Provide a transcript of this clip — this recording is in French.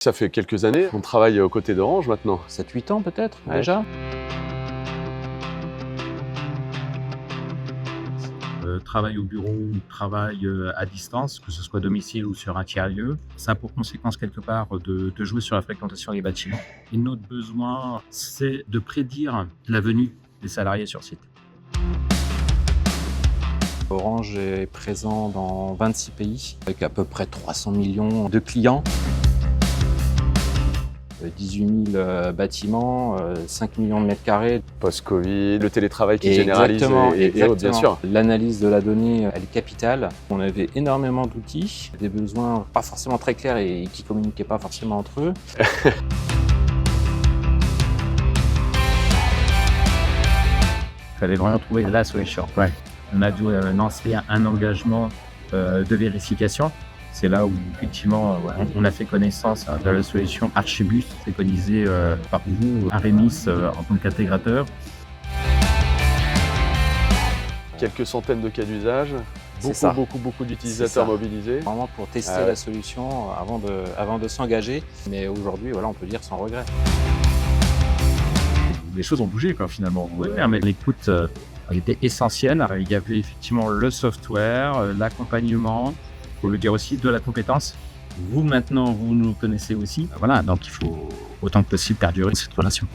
Ça fait quelques années qu'on travaille aux côtés d'Orange maintenant. 7-8 ans peut-être Ouais. déjà. Travail au bureau, travail à distance, que ce soit domicile ou sur un tiers-lieu. Ça a pour conséquence quelque part de jouer sur la fréquentation des bâtiments. Et notre besoin, c'est de prédire la venue des salariés sur site. Orange est présent dans 26 pays avec à peu près 300 millions de clients. 18 000 bâtiments, 5 millions de mètres carrés. Post-Covid, le télétravail qui généralise et autres, bien sûr. L'analyse de la donnée, elle est capitale. On avait énormément d'outils, des besoins pas forcément très clairs et qui communiquaient pas forcément entre eux. Il fallait vraiment trouver la solution. Ouais. On a dû lancer un engagement de vérification. C'est là où, effectivement, on a fait connaissance de la solution Archibus, préconisée par vous, Aremis, en tant qu'intégrateur. Quelques centaines de cas d'usage, beaucoup d'utilisateurs mobilisés. Vraiment pour tester la solution avant de s'engager. Mais aujourd'hui, voilà, on peut dire sans regret. Les choses ont bougé, quoi, finalement. Ouais, mais l'écoute était essentielle. Il y avait effectivement le software, l'accompagnement. Il faut le dire aussi, de la compétence. Vous, maintenant, vous nous connaissez aussi. Voilà, donc il faut autant que possible perdurer cette relation.